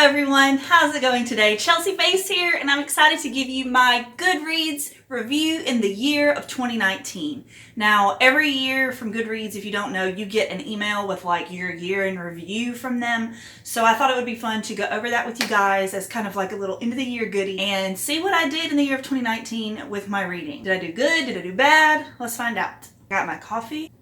Hello everyone, how's it going today? Chelsea Face here, and I'm excited to give you my Goodreads review in the year of 2019. Now, every year from Goodreads, if you don't know, you get an email with like your year in review from them. So I thought it would be fun to go over that with you guys as kind of like a little end of the year goodie and see what I did in the year of 2019 with my reading. Did I do good? Did I do bad? Let's find out. Got my coffee.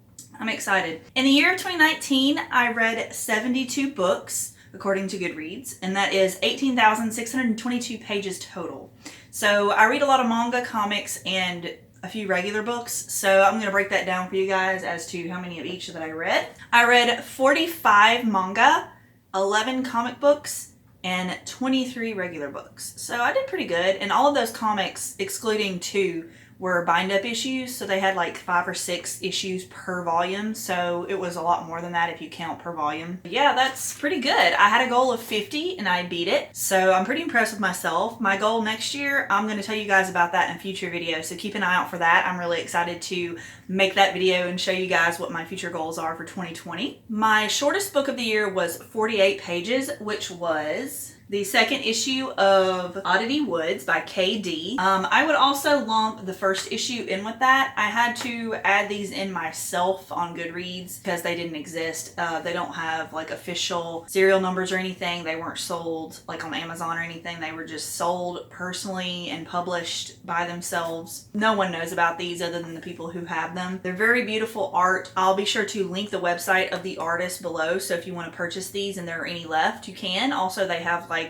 I'm excited. In the year of 2019, I read 72 books, according to Goodreads, and that is 18,622 pages total. So I read a lot of manga, comics, and a few regular books, so I'm going to break that down for you guys as to how many of each that I read. I read 45 manga, 11 comic books, and 23 regular books. So I did pretty good, and all of those comics, excluding 2, were bind-up issues, so they had like 5 or 6 issues per volume, so it was a lot more than that if you count per volume. But yeah, that's pretty good. I had a goal of 50 and I beat it, so I'm pretty impressed with myself. My goal next year, I'm going to tell you guys about that in a future video, so keep an eye out for that. I'm really excited to make that video and show you guys what my future goals are for 2020. My shortest book of the year was 48 pages, which was the second issue of Oddity Woods by KD. I would also lump the first issue in with that. I had to add these in myself on Goodreads because they didn't exist. They don't have like official serial numbers or anything. They weren't sold like on Amazon or anything. They were just sold personally and published by themselves. No one knows about these other than the people who have them. They're very beautiful art. I'll be sure to link the website of the artist below, so if you want to purchase these and there are any left, you can. Also, they have like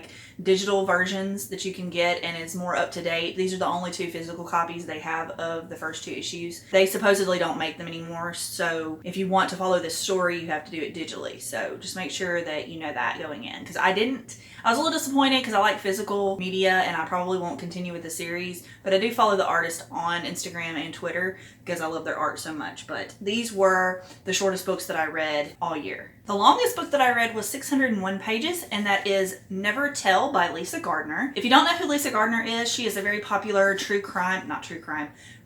digital versions that you can get, and it's more up to date. These are the only 2 physical copies they have of the first 2 issues. They supposedly don't make them anymore, so if you want to follow this story, you have to do it digitally. So just make sure that you know that going in, because I didn't. I was a little disappointed because I like physical media and I probably won't continue with the series, but I do follow the artist on Instagram and Twitter because I love their art so much. But these were the shortest books that I read all year. The longest book that I read was 601 pages, and that is Never Tell by Lisa Gardner. If you don't know who Lisa Gardner is, she is a very popular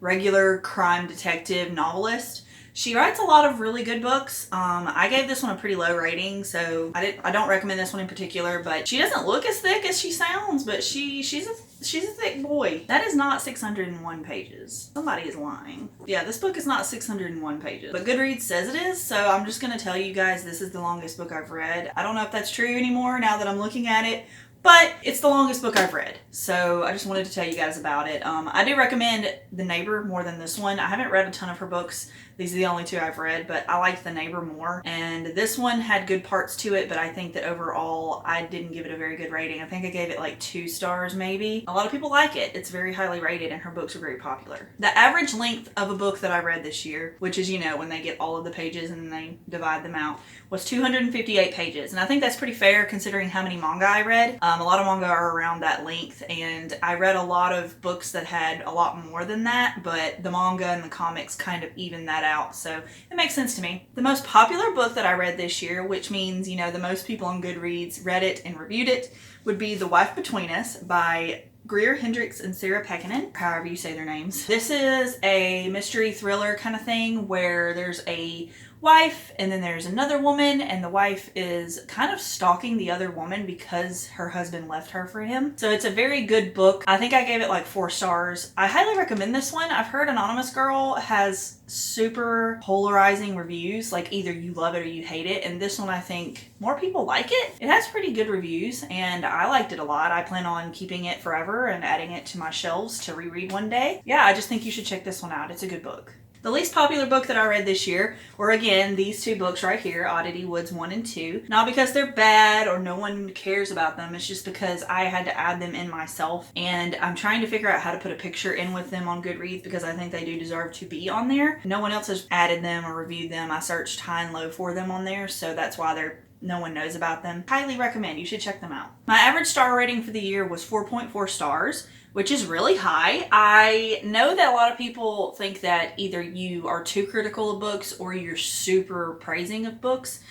regular crime detective novelist. She writes a lot of really good books. I gave this one a pretty low rating, so I don't recommend this one in particular, but she doesn't look as thick as she sounds, but she's a thick boy. That is not 601 pages. Somebody is lying. Yeah, this book is not 601 pages, but Goodreads says it is, so I'm just gonna tell you guys this is the longest book I've read. I don't know if that's true anymore now that I'm looking at it, but it's the longest book I've read, so I just wanted to tell you guys about it. I do recommend The Neighbor more than this one. I haven't read a ton of her books. These are the only 2 I've read, but I liked The Neighbor more. And this one had good parts to it, but I think that overall I didn't give it a very good rating. I think I gave it like 2 stars maybe. A lot of people like it. It's very highly rated and her books are very popular. The average length of a book that I read this year, which is, you know, when they get all of the pages and they divide them out, was 258 pages. And I think that's pretty fair considering how many manga I read. A lot of manga are around that length, and I read a lot of books that had a lot more than that, but the manga and the comics kind of even that out, so it makes sense to me. The most popular book that I read this year, which means, you know, the most people on Goodreads read it and reviewed it, would be The Wife Between Us by Greer Hendricks and Sarah Pekkanen, however you say their names. This is a mystery thriller kind of thing where there's a wife and then there's another woman, and the wife is kind of stalking the other woman because her husband left her for him. So it's a very good book. I think I gave it like 4 stars. I highly recommend this one. I've heard Anonymous Girl has super polarizing reviews, like either you love it or you hate it, and this one I think more people like it. It has pretty good reviews and I liked it a lot. I plan on keeping it forever and adding it to my shelves to reread one day. Yeah, I just think you should check this one out. It's a good book. The least popular book that I read this year were, again, these 2 books right here, Oddity Woods 1 and 2. Not because they're bad or no one cares about them, it's just because I had to add them in myself, and I'm trying to figure out how to put a picture in with them on Goodreads because I think they do deserve to be on there. No one else has added them or reviewed them. I searched high and low for them on there, so that's why no one knows about them. Highly recommend. You should check them out. My average star rating for the year was 4.4 stars, which is really high. I know that a lot of people think that either you are too critical of books or you're super praising of books.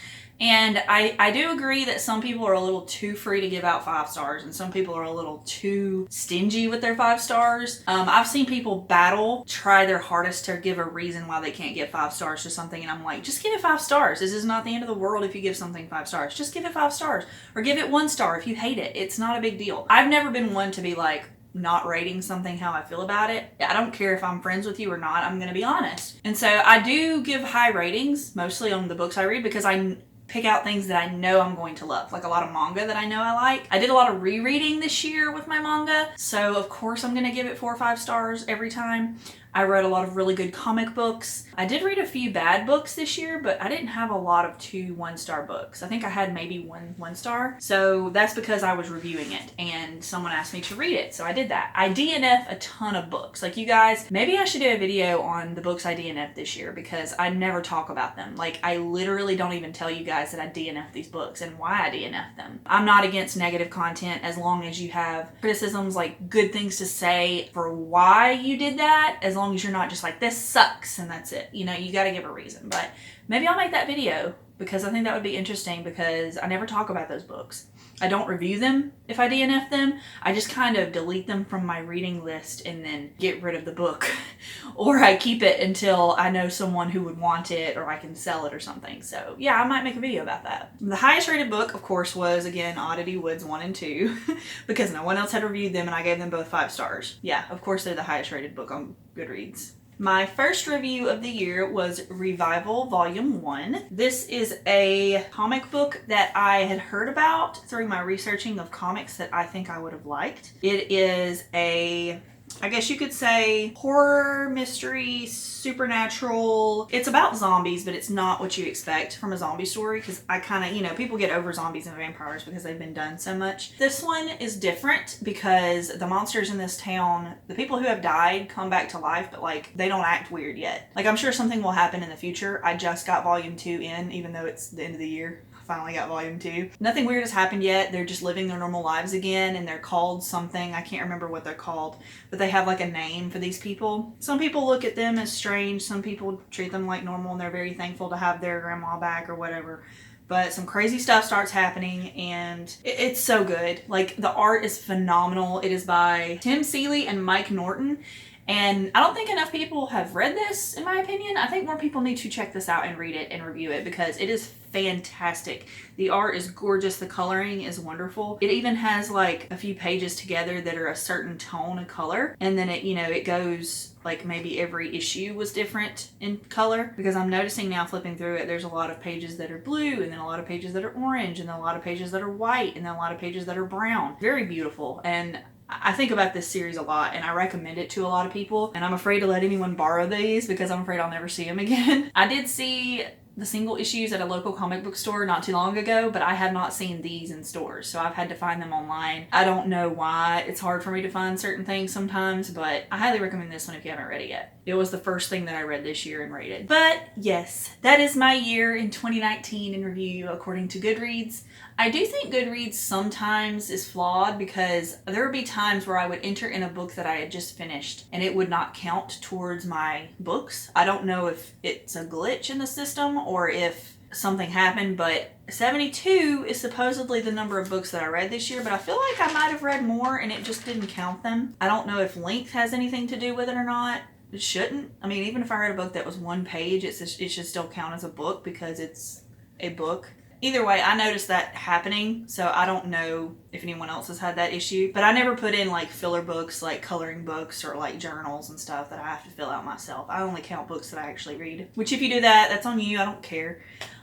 And I do agree that some people are a little too free to give out 5 stars, and some people are a little too stingy with their 5 stars. I've seen people try their hardest to give a reason why they can't give 5 stars to something, and I'm like, just give it 5 stars. This is not the end of the world if you give something 5 stars. Just give it 5 stars, or give it 1 star if you hate it. It's not a big deal. I've never been one to be like, not rating something how I feel about it. I don't care if I'm friends with you or not. I'm going to be honest. And so I do give high ratings, mostly on the books I read, because I pick out things that I know I'm going to love, like a lot of manga that I know I like. I did a lot of rereading this year with my manga, so of course I'm going to give it 4 or 5 stars every time. I read a lot of really good comic books. I did read a few bad books this year, but I didn't have a lot of 2 1-star books. I think I had maybe 1 star. So that's because I was reviewing it and someone asked me to read it. So I did that. I DNF a ton of books. Like, you guys, maybe I should do a video on the books I DNF this year, because I never talk about them. Like, I literally don't even tell you guys that I DNF these books and why I DNF them. I'm not against negative content as long as you have criticisms, like good things to say for why you did that, as long as you're not just like, this sucks and that's it. You know, you got to give a reason. But maybe I'll make that video, because I think that would be interesting, because I never talk about those books. I don't review them if I DNF them. I just kind of delete them from my reading list and then get rid of the book. Or I keep it until I know someone who would want it, or I can sell it or something. So yeah, I might make a video about that. The highest rated book, of course, was, again, Oddity Woods 1 and 2, because no one else had reviewed them and I gave them both 5 stars. Yeah, of course they're the highest rated book on Goodreads. My first review of the year was Revival Volume 1. This is a comic book that I had heard about through my researching of comics that I think I would have liked. It is a, I guess you could say, horror, mystery, supernatural. It's about zombies, but it's not what you expect from a zombie story, because I kind of, people get over zombies and vampires because they've been done so much. This one is different because the monsters in this town, the people who have died come back to life, but like, they don't act weird yet. Like, I'm sure something will happen in the future. I just got Volume 2 in, even though it's the end of the year. Finally got Volume 2. Nothing weird has happened yet. They're just living their normal lives again, and they're called something. I can't remember what they're called, but they have like a name for these people. Some people look at them as strange. Some people treat them like normal, and they're very thankful to have their grandma back or whatever. But some crazy stuff starts happening, and it's so good. Like, the art is phenomenal. It is by Tim Seeley and Mike Norton. And I don't think enough people have read this, in my opinion. I think more people need to check this out and read it and review it, because it is fantastic. The art is gorgeous. The coloring is wonderful. It even has like a few pages together that are a certain tone of color. And then it goes like, maybe every issue was different in color, because I'm noticing now, flipping through it, there's a lot of pages that are blue, and then a lot of pages that are orange, and then a lot of pages that are white, and then a lot of pages that are brown. Very beautiful. And I think about this series a lot, and I recommend it to a lot of people, and I'm afraid to let anyone borrow these because I'm afraid I'll never see them again. I did see the single issues at a local comic book store not too long ago, but I have not seen these in stores, so I've had to find them online. I don't know why it's hard for me to find certain things sometimes, but I highly recommend this one if you haven't read it yet. It was the first thing that I read this year and rated. But yes, that is my year in 2019 in review according to Goodreads. I do think Goodreads sometimes is flawed, because there would be times where I would enter in a book that I had just finished and it would not count towards my books. I don't know if it's a glitch in the system or if something happened, but 72 is supposedly the number of books that I read this year, but I feel like I might have read more and it just didn't count them. I don't know if length has anything to do with it or not. It shouldn't. I mean, even if I read a book that was 1 page, it should still count as a book because it's a book. Either way, I noticed that happening, so I don't know if anyone else has had that issue. But I never put in like filler books, like coloring books or like journals and stuff that I have to fill out myself. I only count books that I actually read. Which, if you do that, that's on you. I don't care.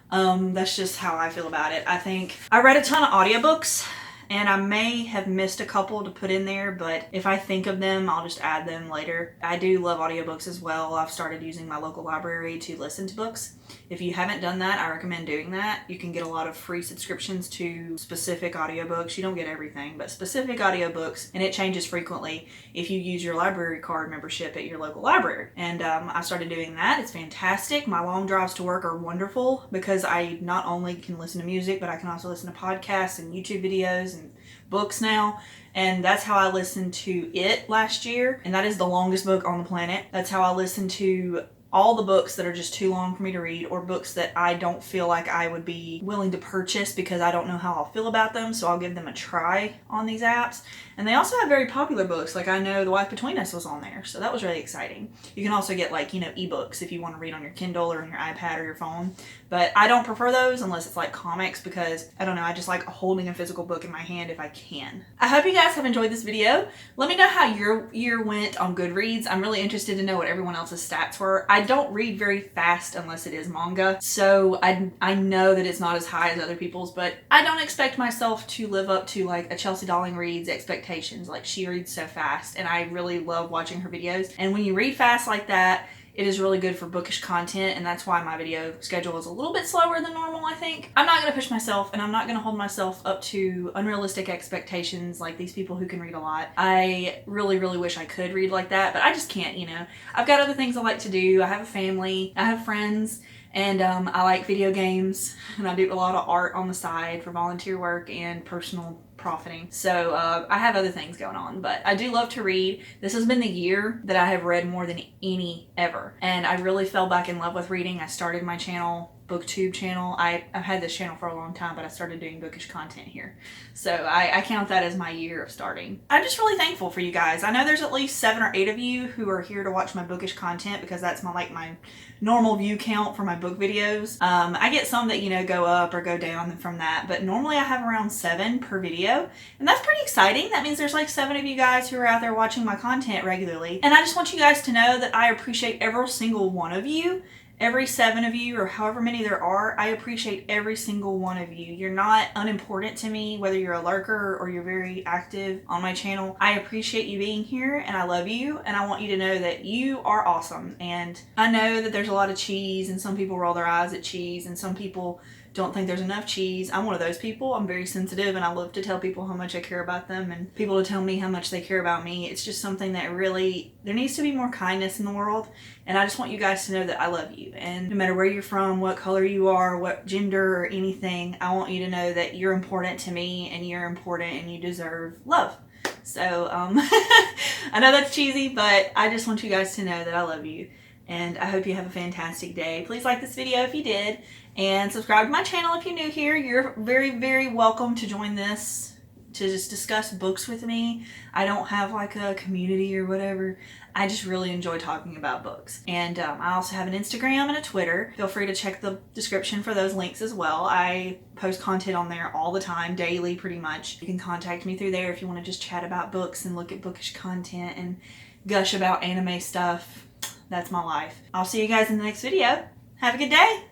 That's just how I feel about it. I think I read a ton of audiobooks, and I may have missed a couple to put in there, but if I think of them, I'll just add them later. I do love audiobooks as well. I've started using my local library to listen to books. If you haven't done that, I recommend doing that. You can get a lot of free subscriptions to specific audiobooks. You don't get everything, but specific audiobooks, and it changes frequently if you use your library card membership at your local library. And I started doing that. It's fantastic. My long drives to work are wonderful because I not only can listen to music, but I can also listen to podcasts and YouTube videos and books now. And that's how I listened to It last year, and that is the longest book on the planet. That's how I listened to all the books that are just too long for me to read, or books that I don't feel like I would be willing to purchase because I don't know how I'll feel about them, so I'll give them a try on these apps. And they also have very popular books, like I know The Life Between Us was on there, so that was really exciting. You can also get like, ebooks if you want to read on your Kindle or on your iPad or your phone, but I don't prefer those unless it's like comics because, I don't know, I just like holding a physical book in my hand if I can. I hope you guys have enjoyed this video. Let me know how your year went on Goodreads. I'm really interested to know what everyone else's stats were. I don't read very fast unless it is manga, so I know that it's not as high as other people's, but I don't expect myself to live up to like a Chelsea Darling reads expectations. Like, she reads so fast and I really love watching her videos, and when you read fast like that, it is really good for bookish content, and that's why my video schedule is a little bit slower than normal, I think. I'm not going to push myself, and I'm not going to hold myself up to unrealistic expectations like these people who can read a lot. I really, really wish I could read like that, but I just can't, I've got other things I like to do. I have a family, I have friends, and I like video games, and I do a lot of art on the side for volunteer work and personal profiting. So I have other things going on, but I do love to read. This has been the year that I have read more than any ever, and I really fell back in love with reading. I started my channel, BookTube channel. I've had this channel for a long time, but I started doing bookish content here. So I count that as my year of starting. I'm just really thankful for you guys. I know there's at least 7 or 8 of you who are here to watch my bookish content because that's my normal view count for my book videos. I get some that, go up or go down from that, but normally I have around 7 per video, and that's pretty exciting. That means there's like 7 of you guys who are out there watching my content regularly, and I just want you guys to know that I appreciate every single one of you. Every 7 of you, or however many there are, I appreciate every single one of you. You're not unimportant to me, whether you're a lurker or you're very active on my channel. I appreciate you being here, and I love you, and I want you to know that you are awesome. And I know that there's a lot of cheese, and some people roll their eyes at cheese, and some people don't think there's enough cheese. I'm one of those people. I'm very sensitive, and I love to tell people how much I care about them, and people to tell me how much they care about me. It's just something that really, there needs to be more kindness in the world, and I just want you guys to know that I love you. And no matter where you're from, what color you are, what gender or anything, I want you to know that you're important to me, and you're important, and you deserve love. So I know that's cheesy, but I just want you guys to know that I love you, and I hope you have a fantastic day. Please like this video if you did, and subscribe to my channel if you're new here. You're very, very welcome to join this, to just discuss books with me. I don't have like a community or whatever. I just really enjoy talking about books. And I also have an Instagram and a Twitter. Feel free to check the description for those links as well. I post content on there all the time, daily pretty much. You can contact me through there if you want to just chat about books and look at bookish content and gush about anime stuff. That's my life. I'll see you guys in the next video. Have a good day.